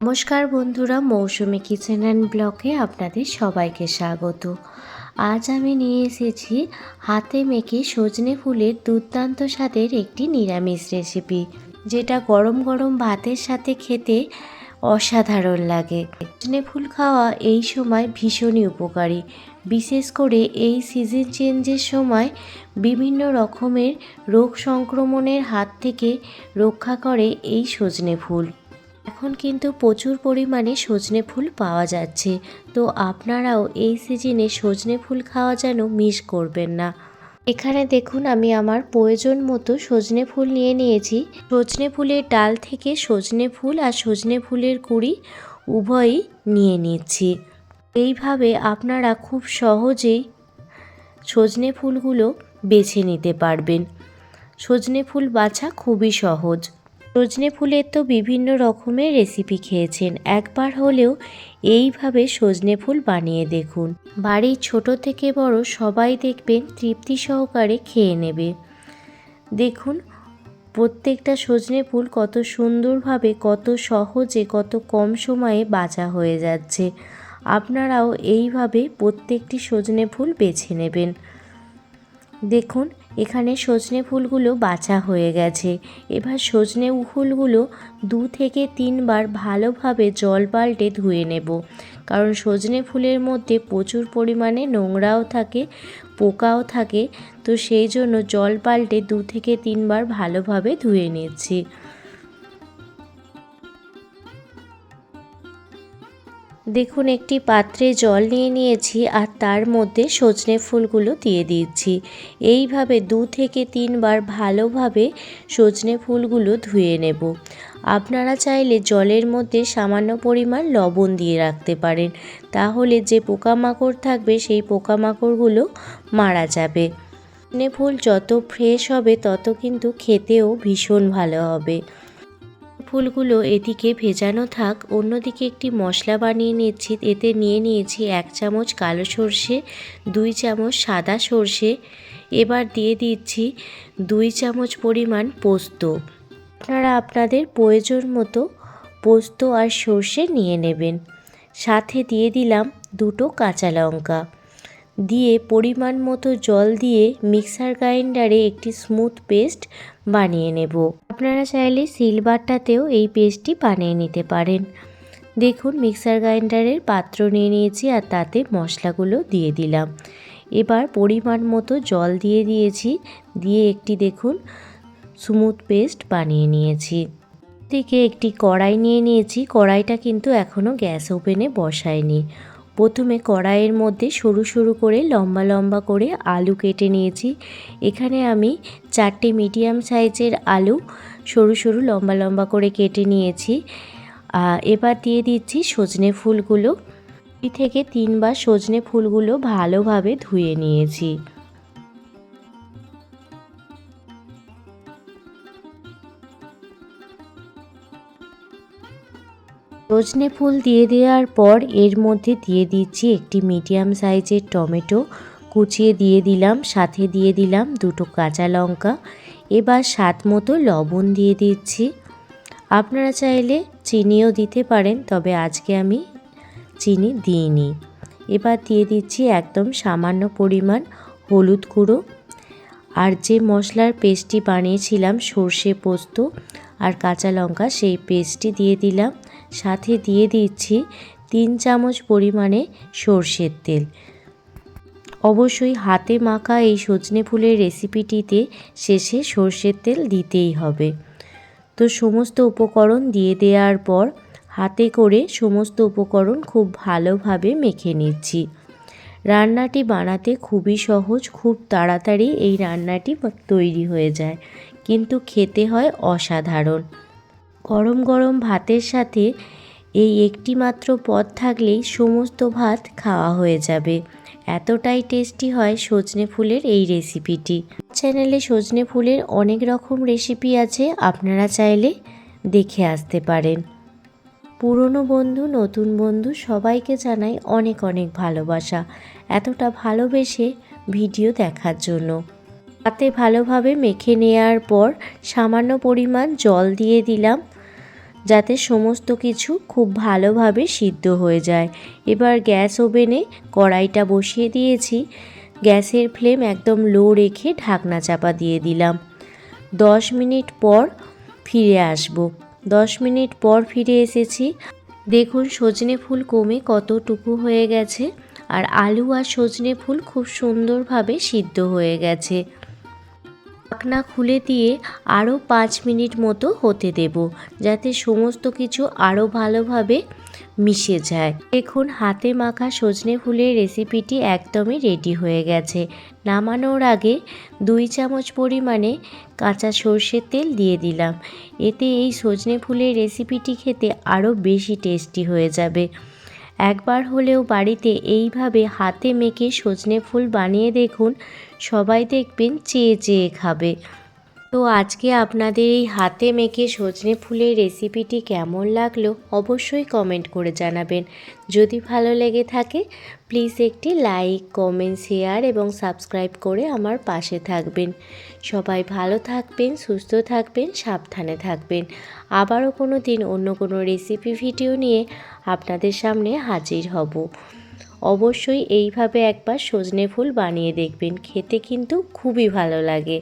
নমস্কার বন্ধুরা, মৌসুমি kitchen and ব্লগে আপনাদের সবাইকে স্বাগত। আজ আমি নিয়ে এসেছি হাতে মেখে সজনে ফুলের দুর্দান্ত স্বাদের একটি নিরামিষ রেসিপি, যেটা গরম গরম ভাতের সাথে খেতে অসাধারণ লাগে। সজনে ফুল খাওয়া এই সময় ভীষণই উপকারী, বিশেষ করে এই সিজন চেঞ্জের সময় বিভিন্ন রকমের রোগ সংক্রমণের হাত থেকে রক্ষা করে এই সজনে ফুল। এখন কিন্তু প্রচুর পরিমাণে সজনে ফুল পাওয়া যাচ্ছে, তো আপনারাও এই সিজনে সজনে ফুল খাওয়া যেন মিস করবেন না। এখানে দেখুন, আমি আমার প্রয়োজন মতো সজনে ফুল নিয়ে নিয়েছি। সজনে ফুলের ডাল থেকে সজনে ফুল আর সজনে ফুলের কুঁড়ি উভয়ই নিয়ে নিচ্ছি। এইভাবে আপনারা খুব সহজেই সজনে ফুলগুলো বেছে নিতে পারবেন। সজনে ফুল বাছা খুবই সহজ। সজনে ফুলের তো বিভিন্ন রকমের রেসিপি খেয়েছেন, একবার হলেও এইভাবে সজনে ফুল বানিয়ে দেখুন। বাড়ির ছোট থেকে বড় সবাই দেখবেন তৃপ্তি সহকারে খেয়ে নেবে। দেখুন, প্রত্যেকটা সজনে ফুল কত সুন্দরভাবে, কত সহজে, কত কম সময়ে বাছা হয়ে যাচ্ছে। আপনারাও এইভাবে প্রত্যেকটি সজনে ফুল বেছে নেবেন। দেখুন, এখানে সজনে ফুলগুলো বাছা হয়ে গেছে। এবার সজনে ফুলগুলো 2 থেকে 3 বার ভালোভাবে জল পাল্টে ধুয়ে নেব, কারণ সজনে ফুলের মধ্যে প্রচুর পরিমাণে নোংরাও থাকে, পোকাও থাকে, তো সেই জন্য জল পাল্টে 2 থেকে 3 বার ভালোভাবে ধুয়ে নিচ্ছি। দেখুন, একটি পাত্রে জল নিয়ে নিয়েছি আর তার মধ্যে সজনে ফুলগুলো দিয়ে দিচ্ছি। এইভাবে 2 থেকে 3 বার ভালোভাবে সজনে ফুলগুলো ধুয়ে নেব। আপনারা চাইলে জলের মধ্যে সামান্য পরিমাণ লবণ দিয়ে রাখতে পারেন, তাহলে যে পোকামাকড় থাকবে সেই পোকামাকড়গুলো মারা যাবে। সজনে ফুল যত ফ্রেশ হবে তত কিন্তু খেতেও ভীষণ ভালো হবে। ফুলগুলো এদিকে ভেজানো থাক, অন্যদিকে একটি মশলা বানিয়ে নিচ্ছি। এতে নিয়ে নিয়েছি 1 চামচ কালো সর্ষে, 2 চামচ সাদা সর্ষে, এবার দিয়ে দিচ্ছি 2 চামচ পরিমাণ পোস্ত। আপনারা আপনাদের প্রয়োজন মতো পোস্ত আর সর্ষে নিয়ে নেবেন। সাথে দিয়ে দিলাম 2টো কাঁচা লঙ্কা, দিয়ে পরিমাণ মতো জল দিয়ে মিক্সার গ্রাইন্ডারে একটি স্মুথ পেস্ট বানিয়ে নেব। আপনারা চাইলে সিলবারটাতেও এই পেস্টটি বানিয়ে নিতে পারেন। দেখুন, মিক্সার গ্রাইন্ডারের পাত্র নিয়ে নিয়েছি আর তাতে মশলাগুলো দিয়ে দিলাম। এবার পরিমাণ মতো জল দিয়ে দিয়েছি, দিয়ে একটি দেখুন স্মুথ পেস্ট বানিয়ে নিয়েছি। দিকে একটি কড়াই নিয়ে নিয়েছি। কড়াইটা কিন্তু এখনও গ্যাস ওভেনে বসাইনি। প্রথমে কড়াইয়ের মধ্যে সরু সরু করে লম্বা লম্বা করে আলু কেটে নিয়েছি। এখানে আমি 4টে মিডিয়াম সাইজের আলু সরু সরু লম্বা লম্বা করে কেটে নিয়েছি। এবার দিয়ে দিচ্ছি সজনে ফুলগুলো। 2 থেকে 3 বার সজনে ফুলগুলো ভালোভাবে ধুয়ে নিয়েছি। সজনে ফুল দিয়ে দেওয়ার পর এর মধ্যে দিয়ে দিচ্ছি একটি মিডিয়াম সাইজের টমেটো কুচিয়ে দিয়ে দিলাম, সাথে দিয়ে দিলাম 2টো কাঁচা লঙ্কা। এবার স্বাদ মতো লবণ দিয়ে দিচ্ছি। আপনারা চাইলে চিনিও দিতে পারেন, তবে আজকে আমি চিনি দিইনি। এবার দিয়ে দিচ্ছি একদম সামান্য পরিমাণ হলুদ গুঁড়ো, আর যে মশলার পেস্টটি বানিয়েছিলাম সর্ষে পোস্ত আর কাঁচা লঙ্কা, সেই পেস্টটি দিয়ে দিলাম। সাথে দিয়ে দিচ্ছি 3 চামচ পরিমাণে সর্ষের তেল। অবশ্যই হাতে মাখা এই সজনে ফুলের রেসিপিটিতে শেষে সর্ষের তেল দিতেই হবে। তো সমস্ত উপকরণ দিয়ে দেওয়ার পর হাতে করে সমস্ত উপকরণ খুব ভালোভাবে মেখে নিচ্ছি। রান্নাটি বানাতে খুবই সহজ, খুব তাড়াতাড়ি এই রান্নাটি তৈরি হয়ে যায়, কিন্তু খেতে হয় অসাধারণ। গরম গরম ভাতের সাথে এই একটি মাত্র পদ থাকলেই সমস্ত ভাত খাওয়া হয়ে যাবে। এতটাই টেস্টি হয় সজনে ফুলের এই রেসিপিটি। চ্যানেলে সজনে ফুলের অনেক রকম রেসিপি আছে, আপনারা চাইলে দেখে আসতে পারেন। পুরনো বন্ধু, নতুন বন্ধু সবাইকে জানাই অনেক অনেক ভালোবাসা, এতটা ভালোবেসে ভিডিও দেখার জন্য। হাতে ভালোভাবে মেখে নেওয়ার পর সামান্য পরিমাণ জল দিয়ে দিলাম, যাতে সমস্ত কিছু খুব ভালোভাবে সিদ্ধ হয়ে যায়। এবার গ্যাস ওভেনে কড়াইটা বসিয়ে দিয়েছি। গ্যাসের ফ্লেম একদম লো রেখে ঢাকনা চাপা দিয়ে দিলাম। 10 মিনিট পর ফিরে আসব। 10 মিনিট পর ফিরে এসেছি। দেখুন সজনে ফুল কমে কতটুকু হয়ে গেছে, আর আলু আর সজনে ফুল খুব সুন্দরভাবে সিদ্ধ হয়ে গেছে। ঢাকনা খুলে দিয়ে আরও 5 মিনিট মতো হতে দেব, যাতে সমস্ত কিছু আরও ভালোভাবে মিশে যায়। দেখুন হাতে মাখা সজনে ফুলের রেসিপিটি একদমই রেডি হয়ে গেছে। নামানোর আগে 2 চামচ পরিমাণে কাঁচা সর্ষের তেল দিয়ে দিলাম। এতে এই সজনে ফুলের রেসিপিটি খেতে আরও বেশি টেস্টি হয়ে যাবে। একবার হলেও বাড়িতে এইভাবে হাতে মেখে সজনে ফুল বানিয়ে দেখুন, সবাই দেখবেন চেয়ে চেয়ে খাবে। তো আজকে আপনাদের এই হাতে মেখে সজনে ফুলের রেসিপিটি কেমন লাগলো অবশ্যই কমেন্ট করে জানাবেন। যদি ভালো লেগে থাকে প্লিজ একটি লাইক, কমেন্ট, শেয়ার এবং সাবস্ক্রাইব করে আমার পাশে থাকবেন। সবাই ভালো থাকবেন, সুস্থ থাকবেন, সাবধানে থাকবেন। আবারও কোনো দিন অন্য কোনো রেসিপি ভিডিও নিয়ে আপনাদের সামনে হাজির হব। অবশ্যই এইভাবে একবার সজনে ফুল বানিয়ে দেখবেন, খেতে কিন্তু খুবই ভালো লাগে।